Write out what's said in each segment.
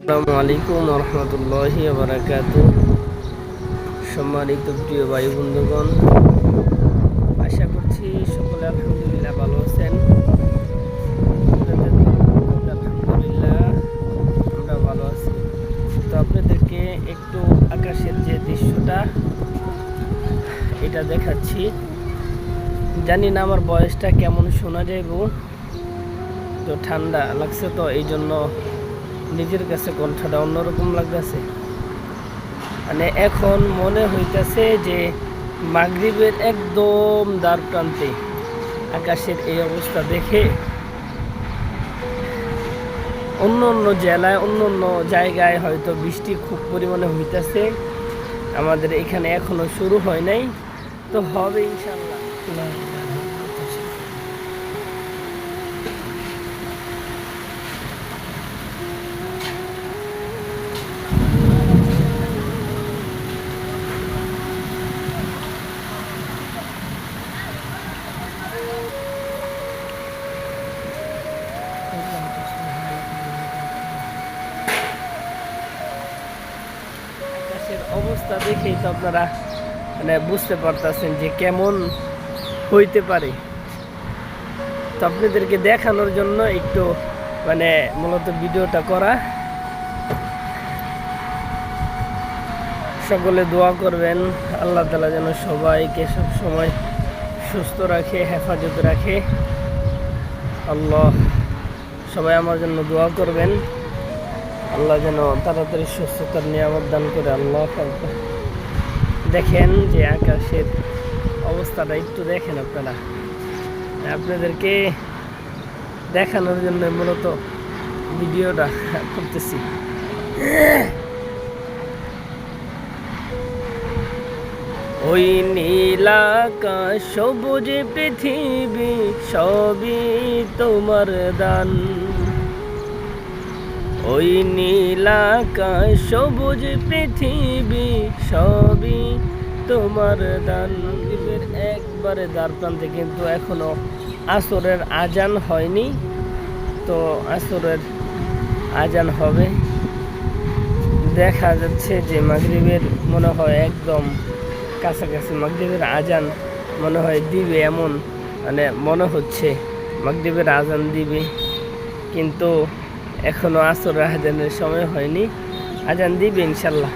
আসসালামু আলাইকুম রহমতুল্লাহি ওয়া বারাকাতুহু। সম্মানিত প্রিয় ভাই বন্ধুগণ, আশা করছি সকলে আলহামদুলিল্লাহ ভালো আছেন। আলহামদুলিল্লাহ আমরা ভালো আছি। তো আপনাদেরকে একটু আকাশের যে দৃশ্যটা এটা দেখাচ্ছি। জানি না আমার বয়সটা কেমন শোনা যাইব, তো ঠান্ডা লাগছে, তো এই জন্য নিজের কাছে কণ্ঠটা অন্যরকম লাগতেছে। মানে এখন মনে হইতেছে যে মাগরিবের একদম দ্বার প্রান্তে আকাশের এই অবস্থা দেখে অন্য অন্য জেলায় অন্য অন্য জায়গায় হয়তো বৃষ্টি খুব পরিমাণে হইতেছে, আমাদের এখানে এখনো শুরু হয় নাই, তো হবে ইনশাল্লাহ। আকাশের অবস্থা দেখেই তো আপনারা মানে বুঝতে পারতেছেন যে কেমন হইতে পারে। তো আপনাদেরকে দেখানোর জন্য একটু মানে মূলত ভিডিওটা করা। সকলে দোয়া করবেন, আল্লাহ তাআলা যেন সবাইকে সব সময় সুস্থ রাখে, হেফাজত রাখে। আল্লাহ, সবাই আমার জন্য দোয়া করবেন, আল্লাহ যেন তাড়াতাড়ি সুস্থতার নিয়ামত দান করে। আল্লাহ দেখেন যে আকাশের অবস্থাটা একটু দেখেন আপনারা, আপনাদেরকে দেখানোর জন্য মূলত ভিডিওটা করতেছি। ওই নীল আকাশ সবুজ পৃথিবী সবই তোমার দান, ওই নীল আকাশ সবুজ পৃথিবী সবই তোমার দান। একবারে দ্বার প্রান্তে, কিন্তু এখনো আসরের আজান হয়নি, তো আসরের আজান হবে। দেখা যাচ্ছে যে মাগরিবের মনে হয় একদম কাছাকাছি, মাগরিবের আজান মনে হয় দিবে, এমন মানে মনে হচ্ছে মাগরিবের আজান দিবে, কিন্তু এখনো আসরের আজানের সময় হয়নি, আজান দিবে ইনশাল্লাহ।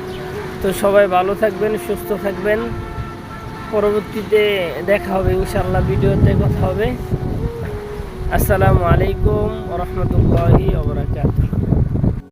তো সবাই ভালো থাকবেন, সুস্থ থাকবেন, পরবর্তীতে দেখা হবে ইনশাল্লাহ, ভিডিওতে কথা হবে। আসসালামু আলাইকুম ওয়া রাহমাতুল্লাহি ওয়া বারাকাতুহু।